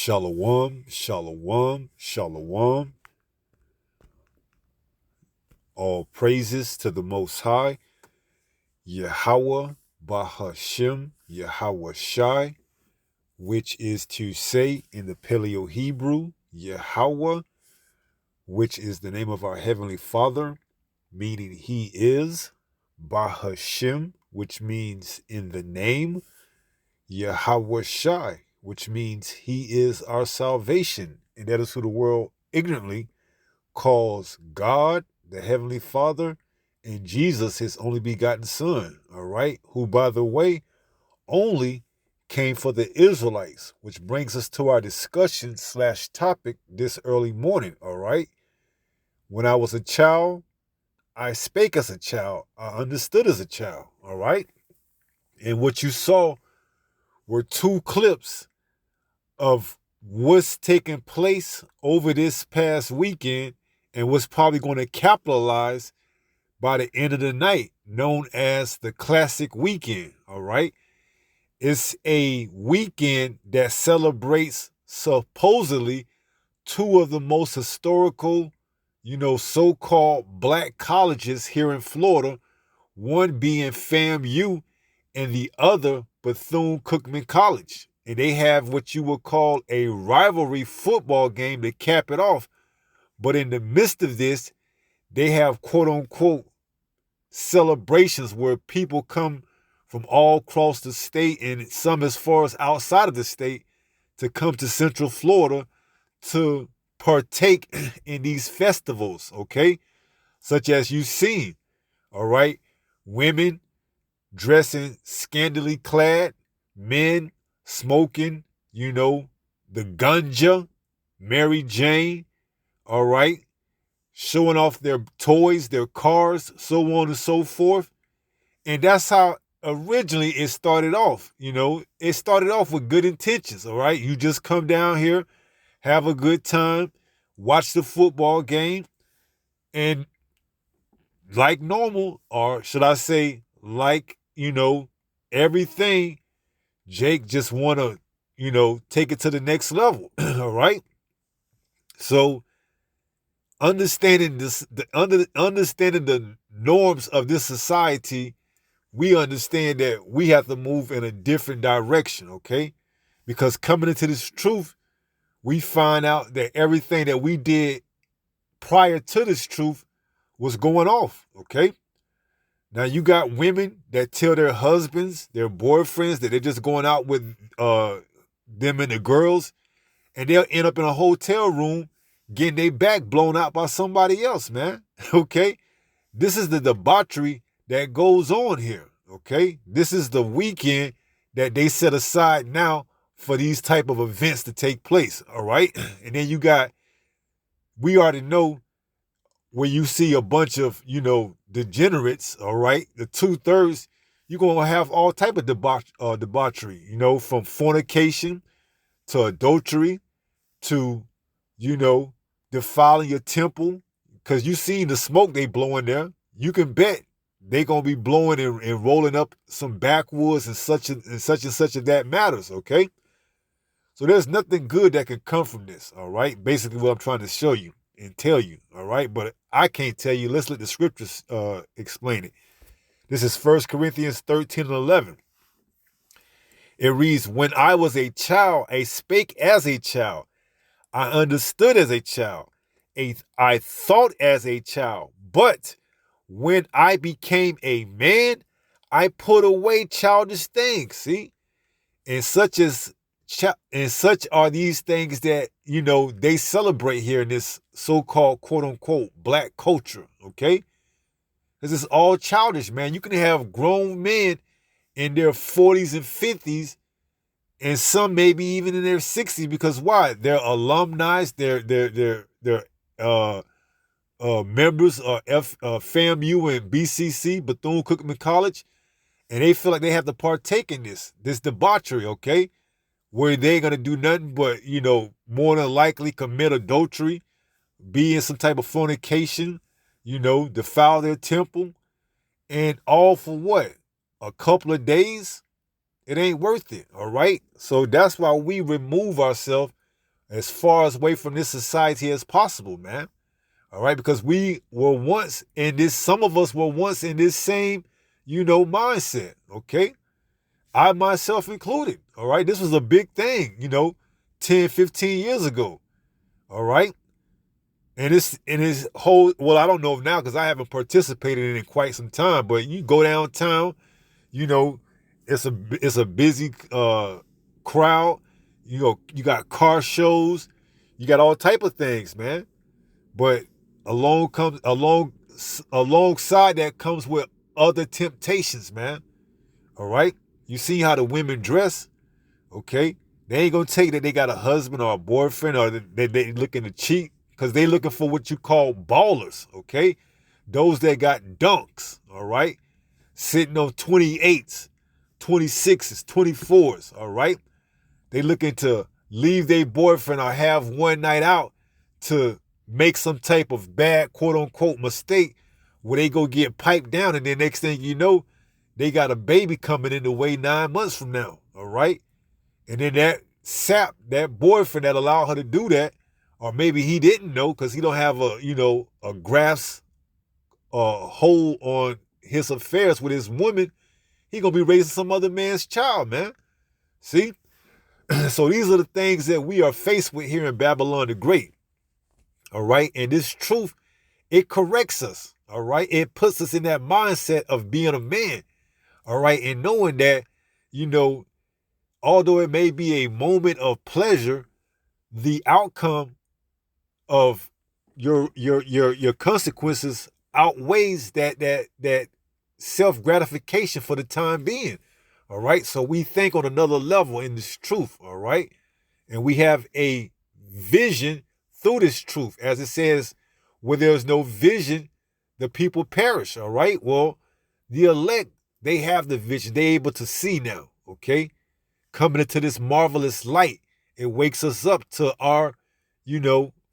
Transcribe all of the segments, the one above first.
Shalom, shalom, shalom. All praises to the Most High, Yahweh, Bahashem, Yahweh Shai, which is to say in the Paleo Hebrew, Yahweh, which is the name of our Heavenly Father, meaning He is, Bahashem, which means in the name, Yahweh Shai, which means He is our salvation. And that is who the world ignorantly calls God, the Heavenly Father, and Jesus, His only begotten Son, all right? Who, by the way, only came for the Israelites, which brings us to our discussion / topic this early morning, all right? When I was a child, I spake as a child. I understood as a child, all right? And what you saw were two clips of what's taking place over this past weekend and what's probably going to capitalize by the end of the night, known as the Classic Weekend, all right? It's a weekend that celebrates supposedly two of the most historical, so-called black colleges here in Florida, one being FAMU and the other Bethune-Cookman College. And they have what you would call a rivalry football game to cap it off. But in the midst of this, they have quote-unquote celebrations where people come from all across the state and some as far as outside of the state to come to Central Florida to partake in these festivals, okay? Such as you've seen, all right? Women dressing scantily clad, men smoking, the ganja, Mary Jane, all right? Showing off their toys, their cars, so on and so forth. And that's how originally it started off. It started off with good intentions, all right? You just come down here, have a good time, watch the football game, and like normal, or should I say, like, everything, Jake just want to, take it to the next level, all right? So, understanding the norms of this society, we understand that we have to move in a different direction, okay? Because coming into this truth, we find out that everything that we did prior to this truth was going off, okay? Now you got women that tell their husbands, their boyfriends, that they're just going out with them and the girls, and they'll end up in a hotel room getting their back blown out by somebody else, man. Okay? This is the debauchery that goes on here. Okay? This is the weekend that they set aside now for these type of events to take place. All right? And then we already know where you see a bunch of, degenerates, all right? The 2/3, you're going to have all type of debauchery, from fornication to adultery to, defiling your temple, because you seen the smoke they blowing there. You can bet they gonna be blowing and rolling up some backwoods and such of that matters, okay? So there's nothing good that can come from this, all right? Basically what I'm trying to show you and tell you, all right? But I can't tell you. Let's let the scriptures explain it. This is 1 Corinthians 13 and 11. It reads, when I was a child, I spake as a child. I understood as a child. I thought as a child. But when I became a man, I put away childish things. See? And such are these things that, they celebrate here in this so-called quote-unquote black culture. Okay? Because it's all childish, man. You can have grown men in their 40s and 50s, and some maybe even in their 60s, because why? They're alumni, they're members of FAMU and BCC, Bethune-Cookman College, and they feel like they have to partake in this debauchery, okay? Where they're going to do nothing but, more than likely commit adultery, be in some type of fornication, defile their temple, and all for what? A couple of days? It ain't worth it, all right? So that's why we remove ourselves as far as away from this society as possible, man. All right, because we were once in this, some of us were once in this same, mindset, okay? I myself included, all right? This was a big thing, 10, 15 years ago, all right? And it's whole, well, I don't know now because I haven't participated in it in quite some time, but you go downtown, you know, it's a busy crowd. You got car shows, you got all type of things, man. But alongside that comes with other temptations, man. All right, you see how the women dress, okay? They ain't gonna take that they got a husband or a boyfriend or they looking to cheat because they looking for what you call ballers, okay? Those that got dunks, all right? Sitting on 28s, 26s, 24s, all right? They looking to leave their boyfriend or have one night out to make some type of bad quote unquote mistake where they go get piped down and then next thing you know, they got a baby coming in the way 9 months from now, all right? And then that boyfriend that allowed her to do that, or maybe he didn't know because he don't have a grasp hold on his affairs with his woman, he gonna be raising some other man's child, man. See? So these are the things that we are faced with here in Babylon the Great. All right. And this truth, it corrects us. All right. It puts us in that mindset of being a man. All right. And knowing that, you know, although it may be a moment of pleasure, the outcome of your consequences outweighs that self-gratification for the time being. All right. So we think on another level in this truth. All right. And we have a vision through this truth. As it says, where there's no vision, the people perish. All right. Well, the elect, they have the vision. They're able to see now. Okay. Coming into this marvelous light, it wakes us up to our,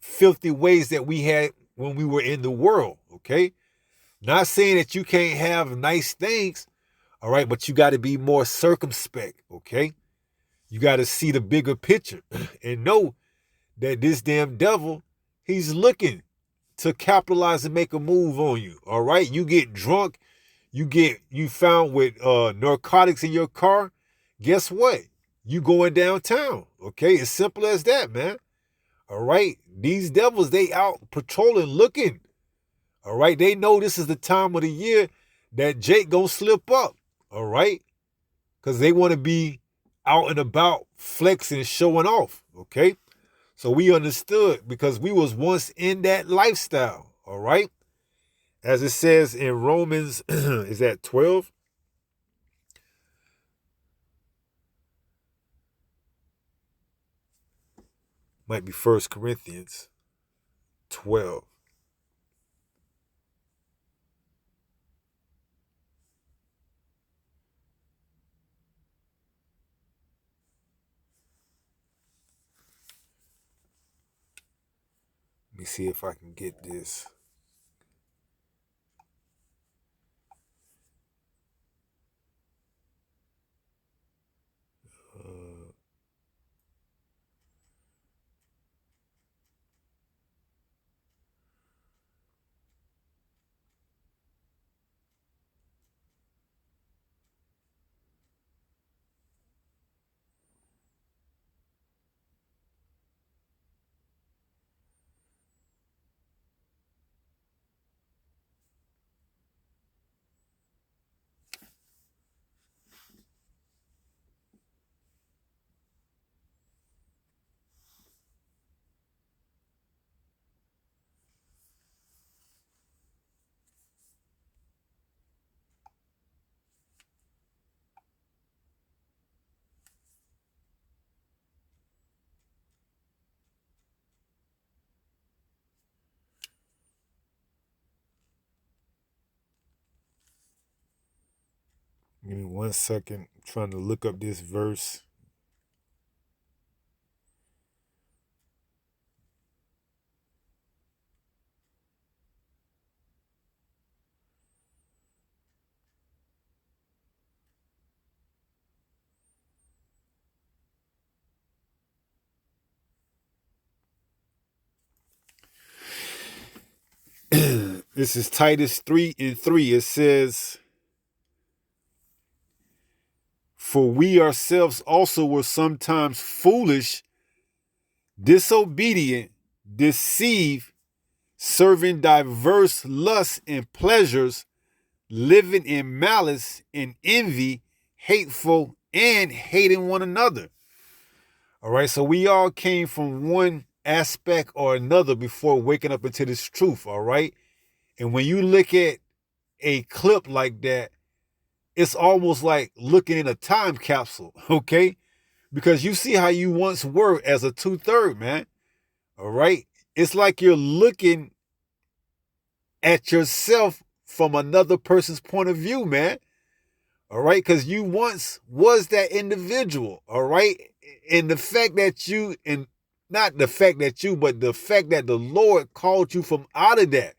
filthy ways that we had when we were in the world. Okay. Not saying that you can't have nice things. All right. But you got to be more circumspect. Okay. You got to see the bigger picture and know that this damn devil, he's looking to capitalize and make a move on you. All right. You get drunk. You found with narcotics in your car. Guess what? You going downtown. Okay. It's simple as that, man. All right. These devils, they out patrolling, looking. All right. They know this is the time of the year that Jake gonna slip up. All right. Because they want to be out and about flexing, showing off. Okay. So we understood because we was once in that lifestyle. All right. As it says in Romans, is that 12? Might be 1 Corinthians 12. Let me see if I can get this. Uh, Give me 1 second. I'm trying to look up this verse. This is Titus 3:3. It says, "For we ourselves also were sometimes foolish, disobedient, deceived, serving diverse lusts and pleasures, living in malice and envy, hateful, and hating one another." All right, so we all came from one aspect or another before waking up into this truth, all right? And when you look at a clip like that, it's almost like looking in a time capsule, okay? Because you see how you once were as a 2/3, man, all right? It's like you're looking at yourself from another person's point of view, man. All right, because you once was that individual, all right? And the fact that you, and not the fact that you, but the fact that the Lord called you from out of that,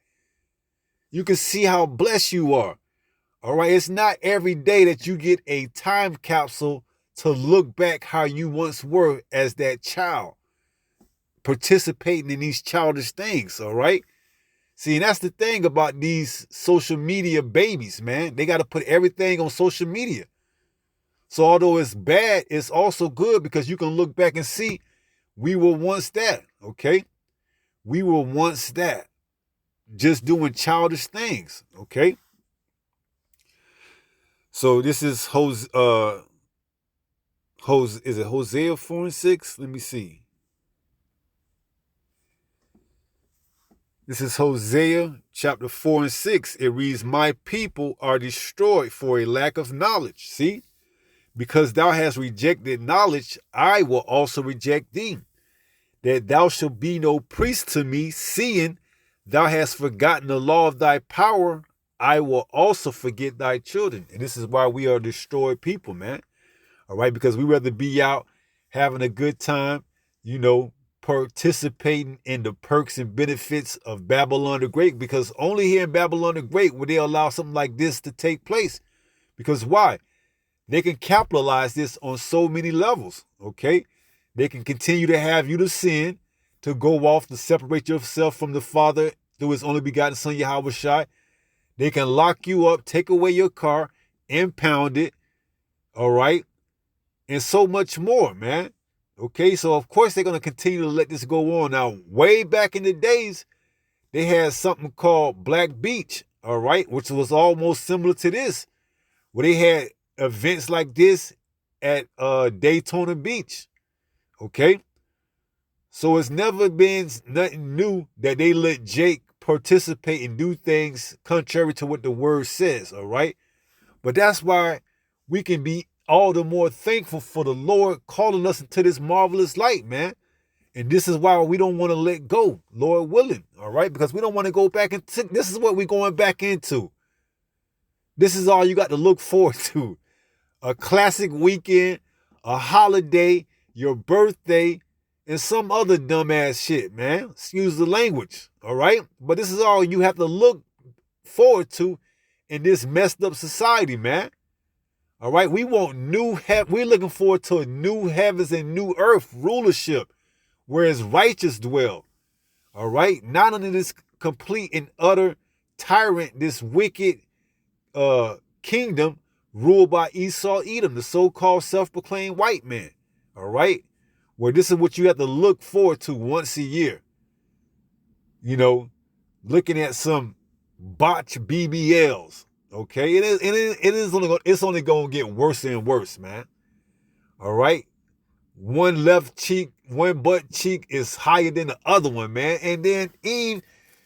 you can see how blessed you are. All right, it's not every day that you get a time capsule to look back how you once were as that child, participating in these childish things, all right? See, and that's the thing about these social media babies, man. They got to put everything on social media. So although it's bad, it's also good because you can look back and see we were once that, okay? We were once that, just doing childish things, okay? So this is is it Hosea 4:6? Let me see. This is Hosea chapter 4:6. It reads, "My people are destroyed for a lack of knowledge." See? "Because thou hast rejected knowledge, I will also reject thee, that thou shalt be no priest to me, seeing thou hast forgotten the law of thy power, I will also forget thy children." And this is why we are destroyed people, man. All right, because we rather be out having a good time, participating in the perks and benefits of Babylon the Great, because only here in Babylon the Great would they allow something like this to take place. Because why? They can capitalize this on so many levels, okay? They can continue to have you to sin, to go off, to separate yourself from the Father through his only begotten Son, Yahweh Shai. They can lock you up, take away your car, impound it, all right? And so much more, man. Okay, so of course they're going to continue to let this go on. Now, way back in the days, they had something called Black Beach, all right, which was almost similar to this, where they had events like this at Daytona Beach, okay? So it's never been nothing new that they let Jake participate and do things contrary to what the word says, all right? But that's why we can be all the more thankful for the Lord calling us into this marvelous light, man. And this is why we don't want to let go, Lord willing, all right? Because we don't want to go back into, this is what we're going back into. This is all you got to look forward to. A classic weekend, a holiday, your birthday, and some other dumbass shit, man. Excuse the language, all right? But this is all you have to look forward to in this messed up society, man. All right, we're looking forward to a new heavens and new earth rulership, whereas righteous dwell. All right, not under this complete and utter tyrant, this wicked kingdom ruled by Esau Edom, the so-called self-proclaimed white man. All right, where this is what you have to look forward to once a year. Looking at some botched BBLs. Okay, it's only gonna get worse and worse, man. All right, one butt cheek is higher than the other one, man. And then Eve,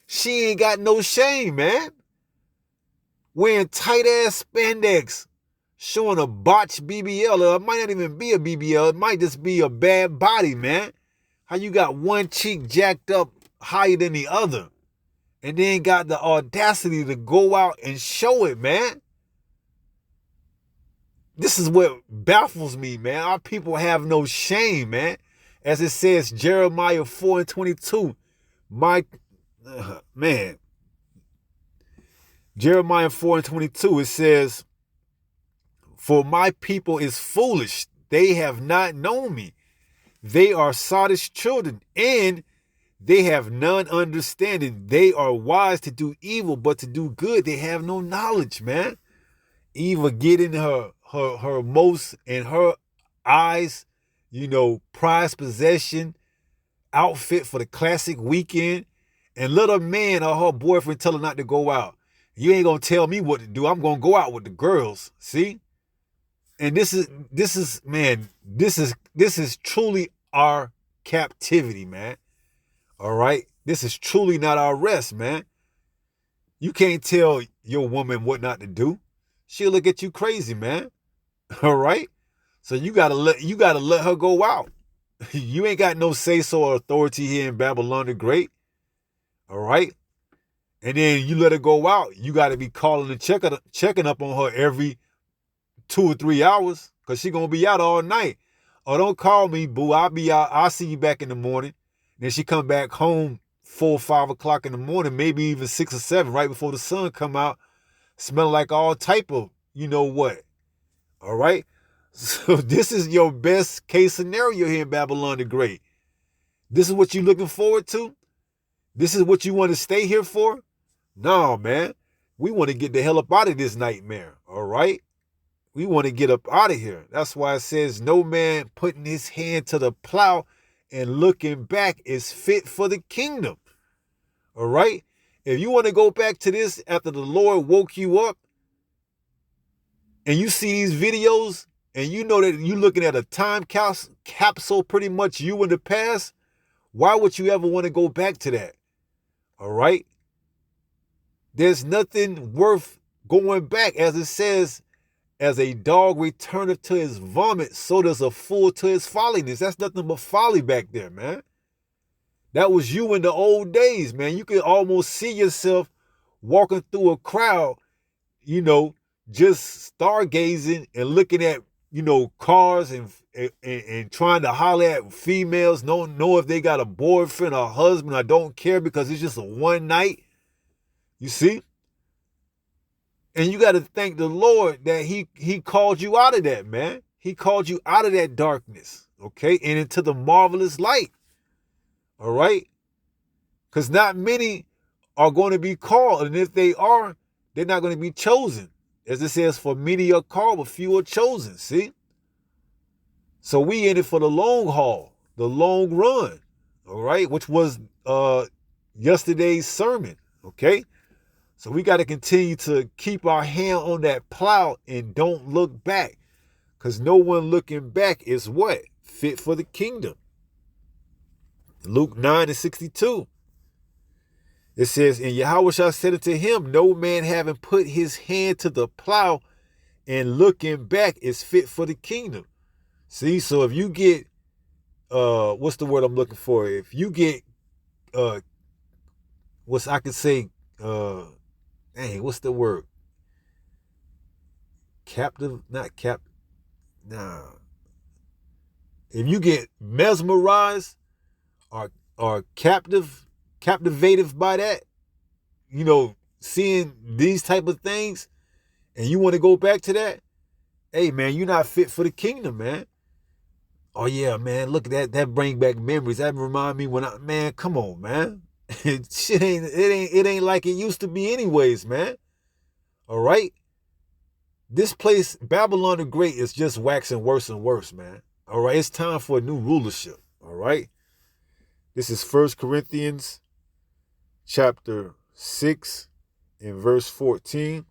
she ain't got no shame, man. Wearing tight ass spandex, showing a botched BBL. Or it might not even be a BBL. It might just be a bad body, man. How you got one cheek jacked up higher than the other, and then got the audacity to go out and show it, man. This is what baffles me, man. Our people have no shame, man. As it says, Jeremiah 4:22. Jeremiah 4:22, it says, "For my people is foolish. They have not known me. They are sottish children, and They have none understanding. They are wise to do evil, but to do good, they have no knowledge, man. Eva getting her most, in her eyes, prized possession, outfit for the classic weekend, and let her man or her boyfriend tell her not to go out. You ain't gonna tell me what to do. I'm gonna go out with the girls. See? And this is truly our captivity, man. All right? This is truly not our rest, man. You can't tell your woman what not to do. She'll look at you crazy, man. All right? So you gotta let her go out. You ain't got no say-so or authority here in Babylon the Great. All right? And then you let her go out. You got to be calling and checking up on her every 2 or 3 hours, because she going to be out all night. Oh, don't call me, boo. I'll be out. I'll see you back in the morning. Then she come back home 4 or 5 o'clock in the morning, maybe even 6 or 7, right before the sun come out, smelling like all type of, you know what. All right? So this is your best case scenario here in Babylon the Great. This is what you're looking forward to? This is what you want to stay here for? No, man. We want to get the hell up out of this nightmare, all right? We want to get up out of here. That's why it says no man putting his hand to the plow and looking back is fit for the kingdom, all right? If you want to go back to this after the Lord woke you up and you see these videos and you know that you're looking at a time capsule, pretty much you in the past, why would you ever want to go back to that? All right? There's nothing worth going back. As it says, as a dog returneth to his vomit, so does a fool to his folliness. That's nothing but folly back there, man. That was you in the old days, man. You could almost see yourself walking through a crowd, just stargazing and looking at, cars and trying to holler at females, don't know if they got a boyfriend or husband. I don't care, because it's just a one night. You see? And you got to thank the Lord that he called you out of that, man. He called you out of that darkness, okay, and into the marvelous light. All right? Because not many are going to be called. And if they are, they're not going to be chosen. As it says, for many are called, but few are chosen. See? So we in it for the long haul, the long run. All right? Which was yesterday's sermon. Okay? So we got to continue to keep our hand on that plow and don't look back. Because no one looking back is what? Fit for the kingdom. Luke 9:62. It says, and Yahweh said unto him, no man having put his hand to the plow and looking back is fit for the kingdom. See, so if you get, what's the word I'm looking for? If you get, what's the word? Captive, not captive. Nah. If you get mesmerized or captivated by that, seeing these type of things, and you want to go back to that, hey, man, you're not fit for the kingdom, man. Oh, yeah, man, look at that. That bring back memories. That remind me man, come on, man. It ain't like it used to be anyways, man. All right? This place, Babylon the Great, is just waxing worse and worse, man. All right? It's time for a new rulership. All right? This is 1 Corinthians chapter 6 and verse 14.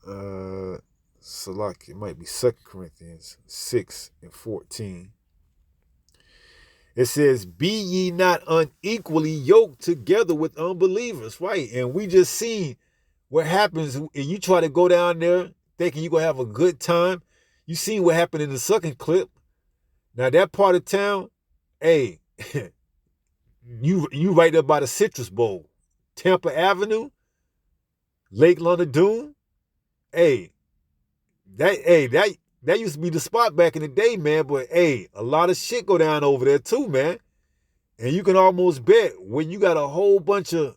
It might be 2 Corinthians 6 and 14. It says, be ye not unequally yoked together with unbelievers, right? And we just seen what happens, and you try to go down there thinking you're going to have a good time. You seen what happened in the second clip. Now, that part of town, hey, you right there by the Citrus Bowl, Tampa Avenue, Lake London, hey, that used to be the spot back in the day, man. But hey, a lot of shit go down over there too, man. And you can almost bet when you got a whole bunch of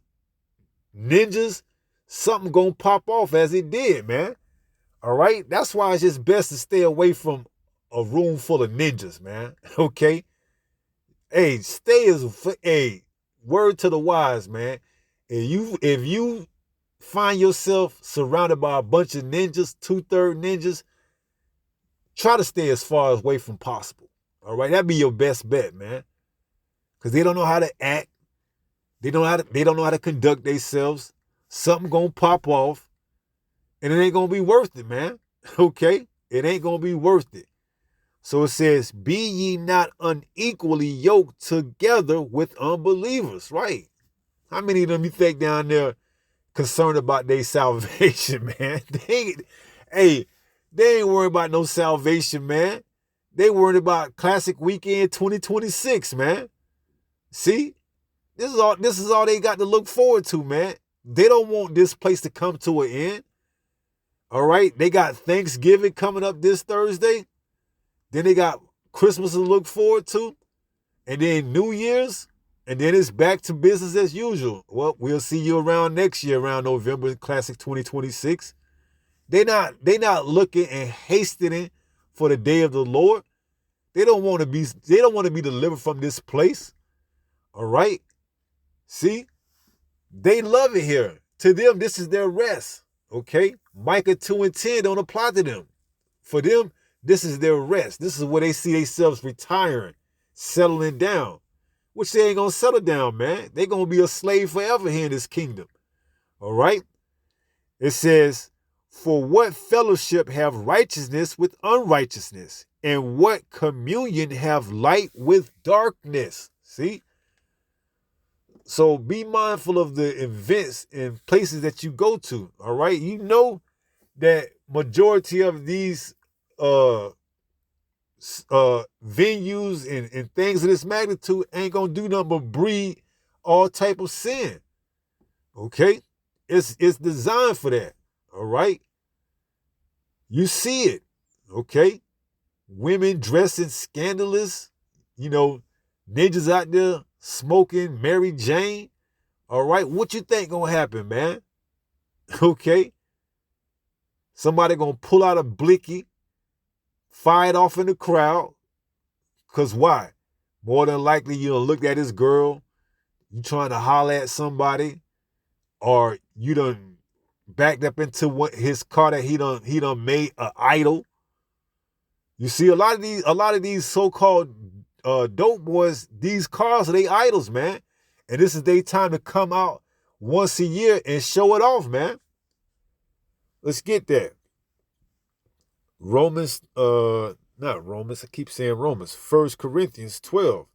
ninjas, something gonna pop off, as it did, man. All right? That's why it's just best to stay away from a room full of ninjas, man. Okay? Hey, hey, word to the wise, man. If you find yourself surrounded by a bunch of ninjas, 2/3 ninjas, try to stay as far away from possible. All right, that'd be your best bet, man. Because they don't know how to act. They don't know how to conduct themselves. Something gonna pop off, and it ain't gonna be worth it, man. Okay? It ain't gonna be worth it. So it says, be ye not unequally yoked together with unbelievers, right? How many of them you think down there concerned about their salvation, man? Hey, they ain't worried about no salvation, man. They worried about Classic Weekend 2026, man. See? This is all they got to look forward to, man. They don't want this place to come to an end. All right? They got Thanksgiving coming up this Thursday. Then they got Christmas to look forward to. And then New Year's. And then it's back to business as usual. Well, we'll see you around next year, around November Classic 2026. They not looking and hastening for the day of the Lord. They don't want to be delivered from this place. All right? See? They love it here. To them, this is their rest. Okay? Micah 2:10 don't apply to them. For them, this is their rest. This is where they see themselves retiring, settling down. Which they ain't gonna settle down, man. They gonna be a slave forever here in this kingdom. All right? It says, for what fellowship have righteousness with unrighteousness? And what communion have light with darkness? See? So be mindful of the events and places that you go to. All right? You know that majority of these venues and things of this magnitude ain't gonna do nothing but breed all type of sin. Okay? It's designed for that. All right? You see it. Okay? Women dressing scandalous, ninjas out there smoking Mary Jane. All right? What you think gonna happen, man? Okay? Somebody gonna pull out a blicky, fire it off in the crowd. Because why? More than likely, you done looked at this girl, you trying to holler at somebody, or you done backed up into his car that he done made an idol. You see, a lot of these so-called dope boys, these cars are they idols, man. And this is their time to come out once a year and show it off, man. Let's get that. Not Romans, I keep saying Romans. 1 Corinthians 12.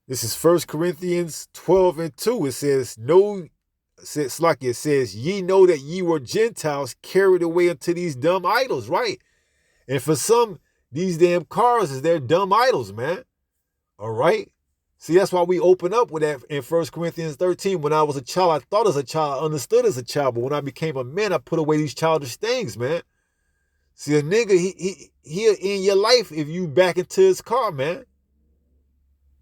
This is 1 Corinthians 12:2. It says, it says, ye know that ye were Gentiles carried away into these dumb idols, right? And for some, these damn cars is their dumb idols, man. All right? See, that's why we open up with that in 1 Corinthians 13. When I was a child, I thought as a child, I understood as a child. But when I became a man, I put away these childish things, man. See, a nigga, he'll end your life if you back into his car, man.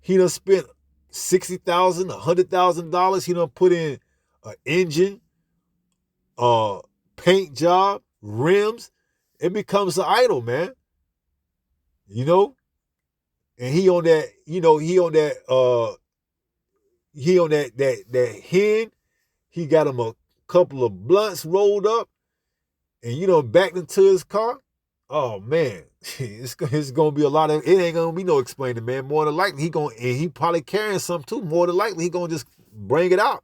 He done spent $60,000, $100,000. He done put in an engine, paint job, rims. It becomes an idol, man. And he on that hen. He got him a couple of blunts rolled up, and backed into his car. Oh man, it's gonna be a lot of. It ain't gonna be no explaining, man. More than likely he probably carrying something too. More than likely he gonna just bring it out.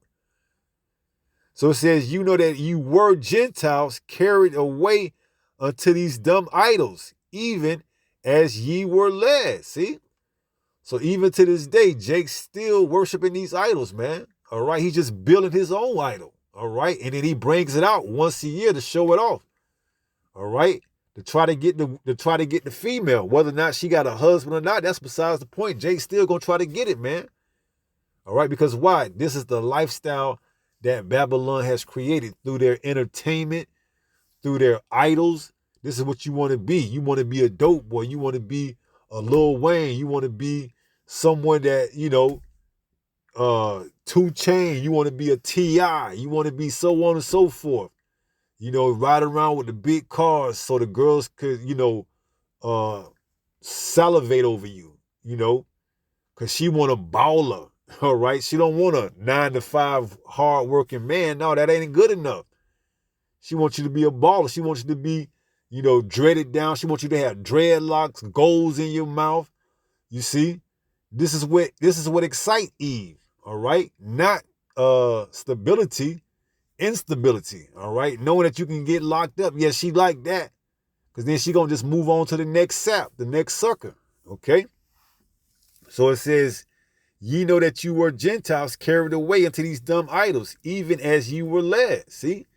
So it says, you know that you were Gentiles carried away unto these dumb idols, even as ye were led. See? So even to this day, Jake's still worshiping these idols, man. All right? He's just building his own idol. All right? And then he brings it out once a year to show it off. All right? To try to get the female. Whether or not she got a husband or not, that's besides the point. Jake's still gonna try to get it, man. All right? Because why? This is the lifestyle that Babylon has created through their entertainment, through their idols. This is what you want to be. You want to be a dope boy. You want to be a Lil Wayne. You want to be someone that, 2 Chainz. You want to be a T.I. You want to be so on and so forth. Ride around with the big cars so the girls could, salivate over you. because she want a baller, all right? She don't want a 9-to-5 hard-working man. No, that ain't good enough. She wants you to be a baller. She wants you to be, dreaded down. She wants you to have dreadlocks, goals in your mouth. You see? This is what excites Eve, all right? Not stability, instability, all right? Knowing that you can get locked up. Yeah, she like that. Because then she going to just move on to the next sap, the next sucker, okay? So it says, ye know that you were Gentiles carried away into these dumb idols, even as you were led. See?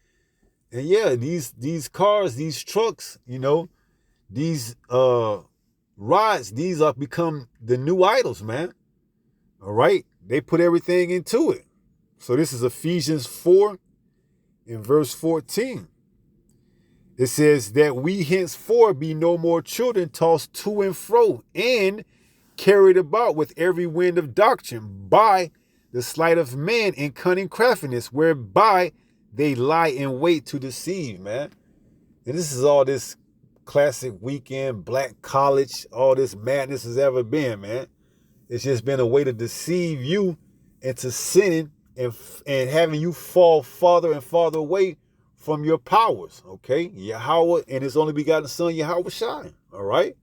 And yeah, these cars, these trucks, these rods, these are become the new idols, man. All right? They put everything into it. So this is Ephesians 4 in verse 14. It says that we henceforth be no more children tossed to and fro and carried about with every wind of doctrine by the sleight of man and cunning craftiness, whereby they lie in wait to deceive, man. And this is all this classic weekend, black college, all this madness has ever been, man. It's just been a way to deceive you into sinning and having you fall farther and farther away from your powers, okay? Yahweh and his only begotten son, Yahweh shine, all right?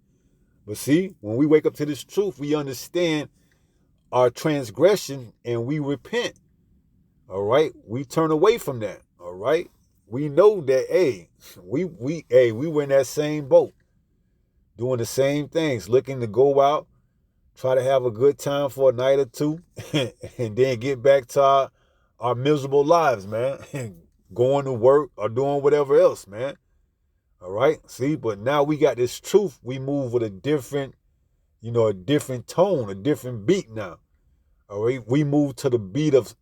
But see, when we wake up to this truth, we understand our transgression and we repent, all right? We turn away from that, all right? We know that, hey, we were in that same boat, doing the same things, looking to go out, try to have a good time for a night or two, and then get back to our miserable lives, man. Going to work or doing whatever else, man. All right? See, but now we got this truth. We move with a different tone, a different beat now. All right? We move to the beat of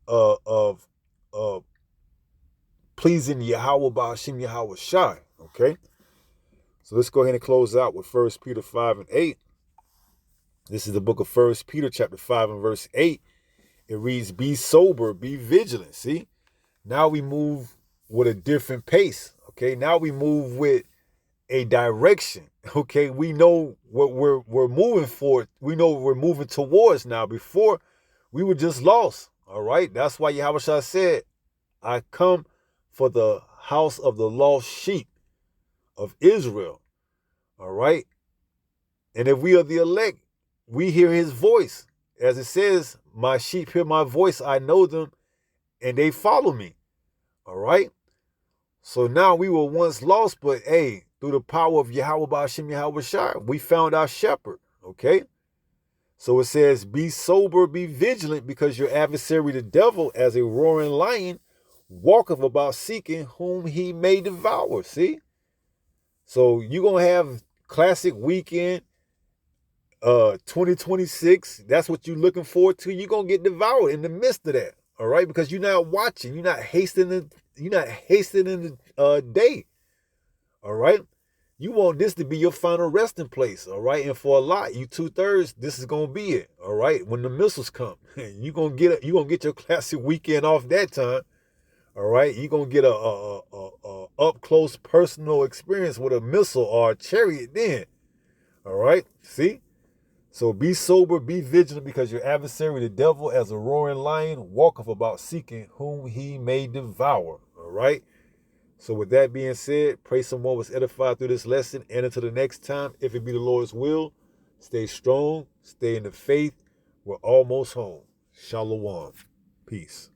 pleasing Yahweh Ba'ashim Yahweh Shai. Okay? So let's go ahead and close out with 1 Peter 5 and 8. This is the book of 1 Peter chapter 5 and verse 8. It reads, be sober, be vigilant. See? Now we move with a different pace. Okay? Now we move with a direction. Okay? We know what we're moving for. We know what we're moving towards now. Before, we were just lost. All right? That's why Yahweh Shai said, I come for the house of the lost sheep of Israel. All right? And if we are the elect, we hear his voice. As it says, my sheep hear my voice, I know them, and they follow me. All right? So now we were once lost, but hey, through the power of Yahweh Ba'ashim Yahweh Shai, we found our shepherd. Okay? So it says, be sober, be vigilant, because your adversary, the devil, as a roaring lion, walketh about seeking whom he may devour. See? So you're going to have classic weekend, 2026. That's what you're looking forward to. You're going to get devoured in the midst of that. All right? Because you're not watching. You're not hastening the day. All right? You want this to be your final resting place. All right? And for a lot, you 2/3, this is going to be it. All right? When the missiles come, you're going to get your classic weekend off that time. All right? You're going to get a up close personal experience with a missile or a chariot then. All right? See? So be sober, be vigilant, because your adversary, the devil, as a roaring lion, walketh about seeking whom he may devour. All right? So with that being said, pray someone was edified through this lesson. And until the next time, if it be the Lord's will, stay strong, stay in the faith. We're almost home. Shalom. Peace.